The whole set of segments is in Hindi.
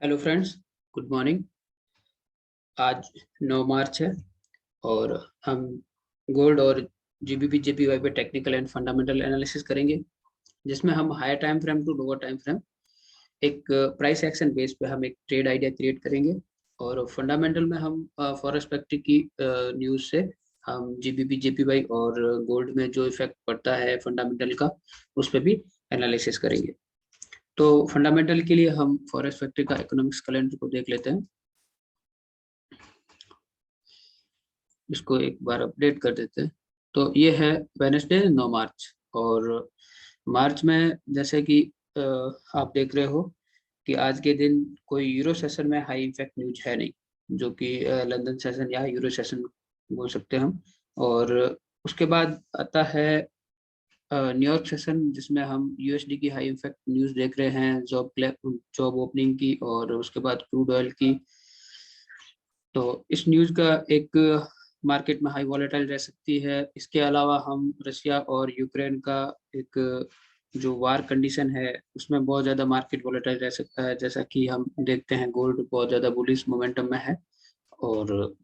Hello friends, good morning. आज 9 मार्च है और हम गोल्ड और जीबीपी जेपीवाई पे टेक्निकल एंड फंडामेंटल एनालिसिस करेंगे, जिसमें हम higher time frame to lower time frame एक प्राइस एक्शन बेस पे हम एक ट्रेड आइडिया क्रिएट करेंगे। और फंडामेंटल में हम फॉरेक्स की न्यूज़ से हम जीबीपी जेपीवाई और गोल्ड में जो इफेक्ट पड़ता है फंडामेंटल का, उस पर भी एनालिसिस करेंगे। तो फंडामेंटल के लिए हम फॉरेक्स फैक्ट्री का इकोनॉमिक्स कैलेंडर को देख लेते हैं। इसको एक बार अपडेट कर देते हैं। तो ये है वेनेसडे 9 मार्च। और मार्च में जैसे कि आप देख रहे हो कि आज के दिन कोई यूरो सेशन में हाई इम्पैक्ट न्यूज है नहीं, जो कि लंदन सेशन या यूरो सेशन बोल सकते हैं हम। और उसके बाद आता है न्यूयॉर्क सेशन, जिसमें हम यूएसडी की हाई इम्पैक्ट न्यूज देख रहे हैं, जॉब ओपनिंग की और उसके बाद क्रूड ऑयल की। तो इस न्यूज का एक मार्केट में हाई वॉलेटाइल रह सकती है। इसके अलावा हम रशिया और यूक्रेन का एक जो वार कंडीशन है, उसमें बहुत ज़्यादा मार्केट वॉलेटाइल रह सकता है। जैसा कि हम देखते हैं गोल्ड बहुत ज़्यादा बुलिश मोमेंटम में है। और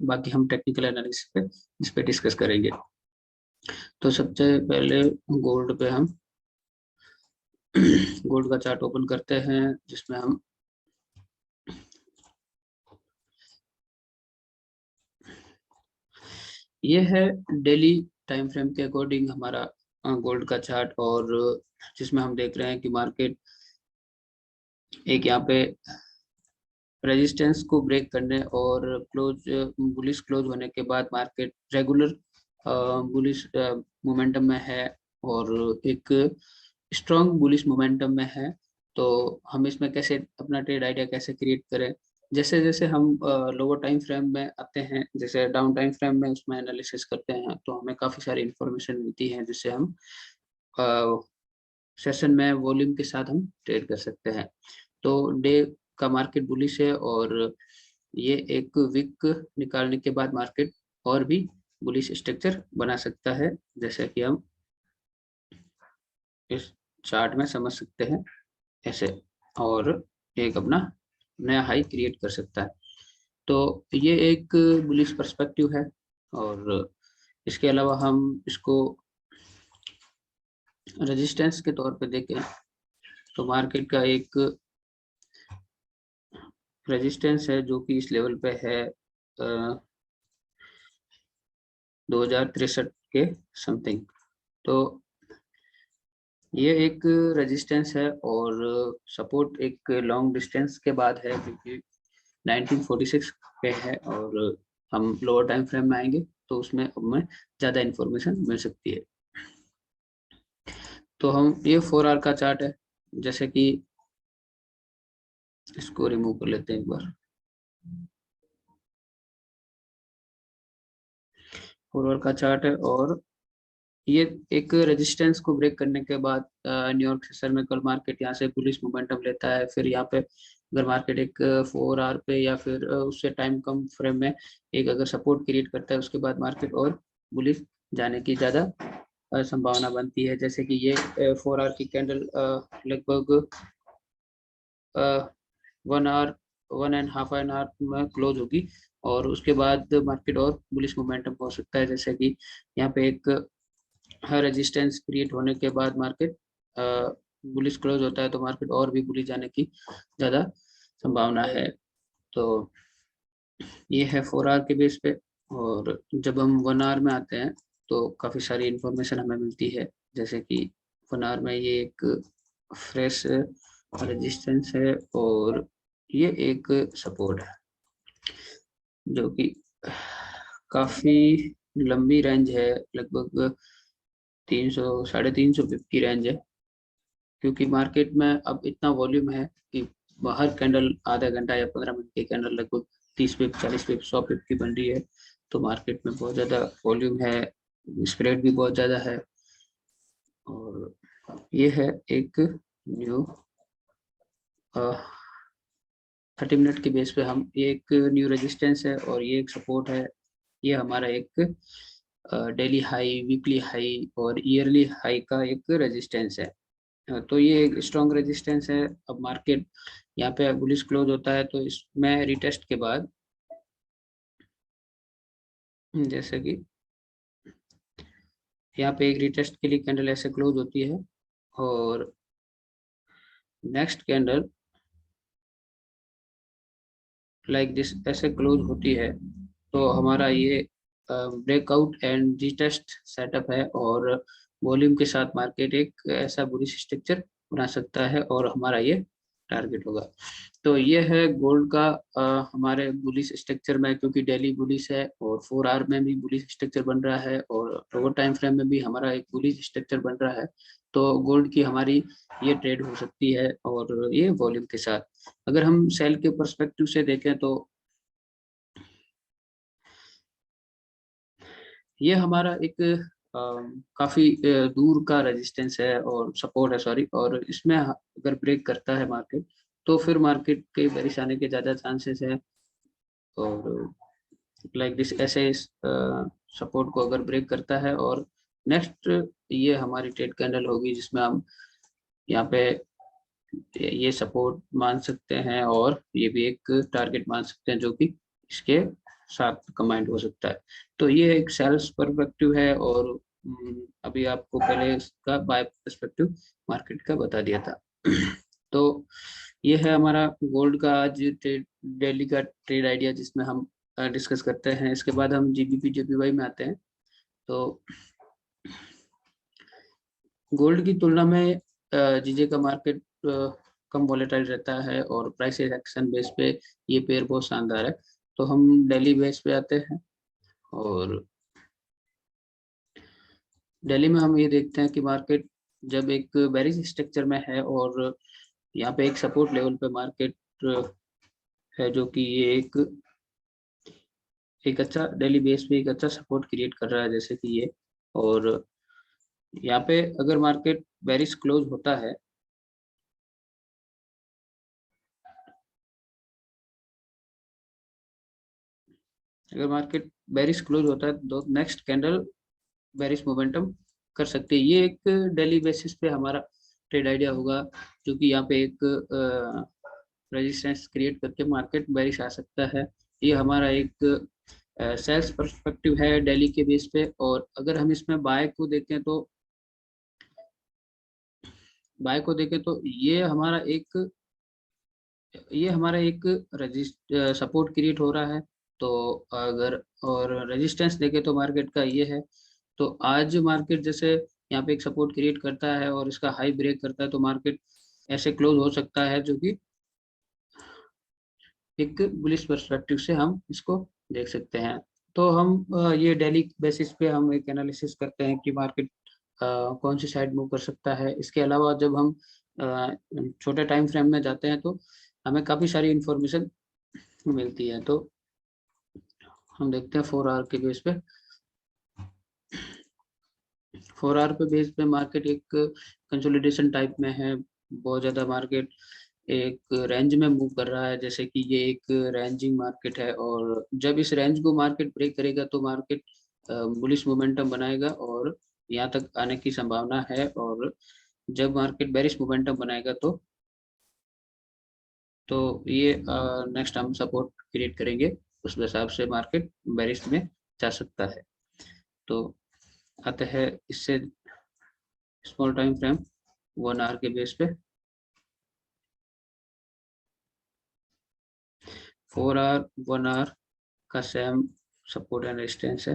बाकी हम टेक्निकल एनालिसिस पे इस पे डिस्कस करेंगे। तो सबसे पहले गोल्ड पे हम गोल्ड का चार्ट ओपन करते हैं, जिसमें हम ये है डेली टाइम फ्रेम के अकॉर्डिंग हमारा गोल्ड का चार्ट। और जिसमें हम देख रहे हैं कि मार्केट एक यहाँ पे रेजिस्टेंस को ब्रेक करने और क्लोज बुलिश क्लोज होने के बाद मार्केट रेगुलर बुलिश मोमेंटम में है और एक स्ट्रॉन्ग बुलिश मोमेंटम में है। तो हम इसमें कैसे अपना ट्रेड आइडिया कैसे क्रिएट करें, जैसे जैसे हम लोअर टाइम फ्रेम में आते हैं, जैसे डाउन टाइम फ्रेम में उसमें एनालिसिस करते हैं, तो हमें काफ़ी सारी इंफॉर्मेशन मिलती है, जिससे हम सेशन में वॉल्यूम के साथ हम ट्रेड कर सकते हैं। तो डे का मार्केट बुलिश है और ये एक वीक निकालने के बाद मार्केट और भी बुलिश स्ट्रक्चर बना सकता है, जैसे कि हम इस चार्ट में समझ सकते हैं ऐसे। और एक अपना नया हाई क्रिएट कर सकता है। तो ये एक बुलिश पर्सपेक्टिव है। और इसके अलावा हम इसको रेजिस्टेंस के तौर पे देखें, तो मार्केट का एक रेजिस्टेंस है जो कि इस लेवल पे है 2063 के समथिंग। तो ये एक रेजिस्टेंस है और सपोर्ट एक लॉन्ग डिस्टेंस के बाद है, क्योंकि 1946 पे है। और हम लोअर टाइम फ्रेम में आएंगे तो उसमें हमें ज़्यादा इंफॉर्मेशन मिल सकती है। तो हम ये 4 आवर का चार्ट है, जैसे कि इसको रिमूव कर लेते हैं एक बार। 4 आवर का चार्ट है और ये एक रेजिस्टेंस को ब्रेक करने के बाद न्यूयॉर्क सेशन में कल मार्केट यहाँ से बुलिश मोमेंटम लेता है। फिर यहाँ पे अगर मार्केट एक 4 आवर पे या फिर उससे टाइम कम फ्रेम में एक अगर सपोर्ट क्रिएट करता है, उसके बाद मार्केट और बुलिश जाने की ज़्यादा संभावना बनती है। जैसे कि ये 4 आवर की कैंडल लगभग 1 आवर 1.5 आवर में क्लोज होगी और उसके बाद मार्केट और बुलिश मोमेंटम हो सकता है। जैसे कि यहाँ पे एक रेजिस्टेंस क्रिएट होने के बाद मार्केट बुलिश क्लोज होता है, तो मार्केट और भी बुलिश जाने की ज़्यादा संभावना है। तो ये है 4 आवर के बेस पे। और जब हम 1 आवर में आते हैं तो काफ़ी सारी इंफॉर्मेशन हमें मिलती है, जैसे कि 1 आवर में ये एक फ्रेश रेजिस्टेंस है और ये एक सपोर्ट है, जो कि काफ़ी लंबी रेंज है, लगभग 300 350 की रेंज है। क्योंकि मार्केट में अब इतना वॉल्यूम है कि बाहर कैंडल आधा घंटा या 15 मिनट की कैंडल लगभग 30 पिप 40 पिप 100 पिप की बन रही है। तो मार्केट में बहुत ज़्यादा वॉल्यूम है, स्प्रेड भी बहुत ज़्यादा है। और ये है एक न्यू 30 मिनट के बेस पे हम, ये एक न्यू रेजिस्टेंस है और ये एक सपोर्ट है। ये हमारा एक डेली हाई, वीकली हाई और ईयरली हाई का एक रेजिस्टेंस है। तो ये एक स्ट्रॉन्ग रेजिस्टेंस है। अब मार्केट यहाँ पे बुलिश क्लोज होता है तो इसमें रिटेस्ट के बाद जैसे कि यहाँ पे एक रिटेस्ट के लिए कैंडल ऐसे क्लोज होती है और नेक्स्ट कैंडल लाइक दिस ऐसे क्लोज होती है तो हमारा ये ब्रेकआउट एंड रीटेस्ट सेटअप है और वॉल्यूम के साथ मार्केट एक ऐसा बुलिश स्ट्रक्चर बना सकता है और हमारा ये टारगेट होगा। तो ये है गोल्ड का हमारे बुलिश स्ट्रक्चर में, क्योंकि डेली बुलिश है और 4 आवर में भी बुलिश स्ट्रक्चर बन रहा है और ओवर टाइम फ्रेम में भी हमारा एक बुलिश स्ट्रक्चर बन रहा है। तो गोल्ड की हमारी ये ट्रेड हो सकती है और ये वॉल्यूम के साथ। अगर हम सेल के परस्पेक्टिव से देखें तो ये हमारा एक काफी दूर का रेजिस्टेंस है और सपोर्ट है, सॉरी, और इसमें अगर ब्रेक करता है मार्केट तो फिर मार्केट के बेरिश आने के ज्यादा चांसेस है। और लाइक दिस ऐसे सपोर्ट को अगर ब्रेक करता है और नेक्स्ट ये हमारी ट्रेड कैंडल होगी जिसमें हम यहाँ पे ये सपोर्ट मान सकते हैं और ये भी एक टारगेट मान सकते हैं जो कि इसके साथ कमांड हो सकता है। तो ये एक सेल्स परस्पेक्टिव है और अभी आपको पहले इसका बाय परस्पेक्टिव मार्केट का बता दिया था। तो ये है हमारा गोल्ड का आज डेली का ट्रेड आइडिया जिसमें हम डिस्कस करते हैं। इसके बाद हम जीबीपी जेपीवाई में आते हैं। तो गोल्ड की तुलना में जीजे का मार्केट कम वॉलेटाइल रहता है और प्राइस एक्शन बेस पे ये पेयर बहुत शानदार है। तो हम डेली बेस पे आते हैं और दिल्ली में हम ये देखते हैं कि मार्केट जब एक बेरिश स्ट्रक्चर में है और यहाँ पे एक सपोर्ट लेवल पे मार्केट है जो कि ये एक अच्छा डेली बेस पे एक अच्छा सपोर्ट क्रिएट कर रहा है जैसे कि ये। और यहाँ पे अगर मार्केट बेरिश क्लोज होता है अगर मार्केट बेरिश क्लोज होता है तो नेक्स्ट कैंडल बेरिश मोमेंटम कर सकते हैं। ये एक डेली बेसिस पे हमारा ट्रेड आइडिया होगा क्योंकि यहाँ पे एक रेजिस्टेंस क्रिएट करके मार्केट बेरिश आ सकता है। ये हमारा एक सेल्स पर्सपेक्टिव है डेली के बेस पे। और अगर हम इसमें बाय को देखें तो ये हमारा एक रजिस्ट सपोर्ट क्रिएट हो रहा है। तो अगर और रेजिस्टेंस देखें तो मार्केट का ये है। तो आज मार्केट जैसे यहाँ पे एक सपोर्ट क्रिएट करता है और इसका हाई ब्रेक करता है तो मार्केट ऐसे क्लोज हो सकता है जो कि एक बुलिश पर्सपेक्टिव से हम इसको देख सकते हैं। तो हम ये डेली बेसिस पे हम एक एनालिसिस करते हैं कि मार्केट कौन सी साइड मूव कर सकता है। इसके अलावा जब हम छोटे टाइम फ्रेम में जाते हैं तो हमें काफ़ी सारी इंफॉर्मेशन मिलती है। तो हम देखते हैं 4 आवर के बेस पे। 4 आवर पे बेस पे मार्केट एक कंसोलिडेशन टाइप में है। बहुत ज़्यादा मार्केट एक रेंज में मूव कर रहा है जैसे कि ये एक रेंजिंग मार्केट है और जब इस रेंज को मार्केट ब्रेक करेगा तो मार्केट बुलिश मोमेंटम बनाएगा और यहाँ तक आने की संभावना है। और जब मार्केट बेरिश मोमेंटम बनाएगा तो ये नेक्स्ट हम सपोर्ट क्रिएट करेंगे, उस हिसाब से मार्केट बेरिश में जा सकता है। तो आते हैं इससे स्मॉल टाइम फ्रेम 1 आवर के बेस पे। 4 आवर 1 आवर का सेम सपोर्ट एंड रेजिस्टेंस है।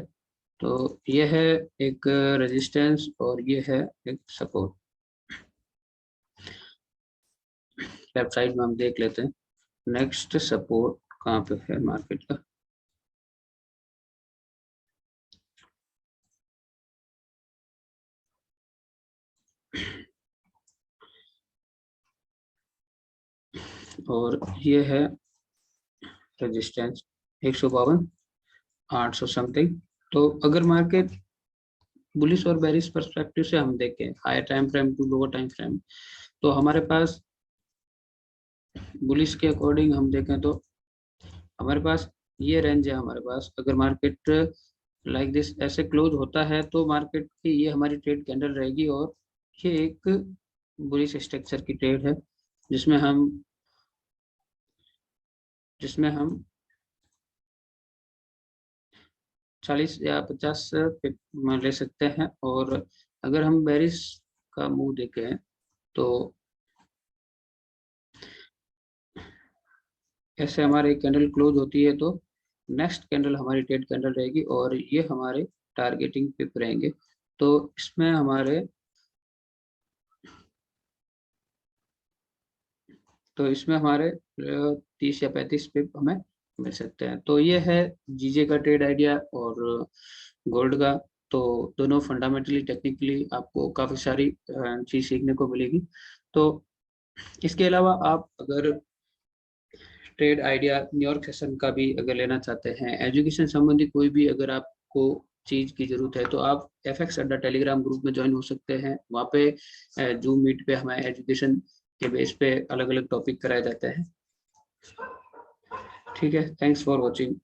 तो ये है एक रेजिस्टेंस और ये है एक सपोर्ट। लेफ्ट साइड में हम देख लेते हैं नेक्स्ट सपोर्ट कहाँ पे है मार्केट का। और ये है रेजिस्टेंस 152 800 समथिंग। तो अगर मार्केट बुलिश और बेरिश पर्सपेक्टिव से हम देखें higher time frame to lower time frame तो हमारे पास बुलिश के अकॉर्डिंग हम देखें तो हमारे पास ये रेंज है। हमारे पास अगर मार्केट लाइक दिस ऐसे क्लोज होता है तो मार्केट की ये हमारी ट्रेड कैंडल रहेगी और ये एक बुलिश स्ट्रक्चर की ट्रेड है, जिसमें हम 40 या 50 पिप ले सकते हैं। और अगर हम बेरिस का मुंह देखें तो ऐसे हमारे कैंडल क्लोज होती है, तो नेक्स्ट कैंडल हमारी ट्रेड कैंडल रहेगी और ये हमारे टारगेटिंग पिप रहेंगे। तो इसमें हमारे 30 या 35 पिप हमें मिल सकते हैं। तो ये है जीजे का ट्रेड आइडिया और गोल्ड का। तो दोनों फंडामेंटली टेक्निकली आपको काफी सारी चीज सीखने को मिलेगी। तो इसके अलावा आप अगर ट्रेड आइडिया न्यूयॉर्क सेशन का भी अगर लेना चाहते हैं, एजुकेशन संबंधी कोई भी अगर आपको चीज की जरूरत है, तो आप FX अड्डा टेलीग्राम ग्रुप में ज्वाइन हो सकते हैं। वहाँ पे जूम मीट पे हमें एजुकेशन के बेस पे अलग अलग टॉपिक कराए जाते हैं। ठीक है, थैंक्स फॉर वॉचिंग।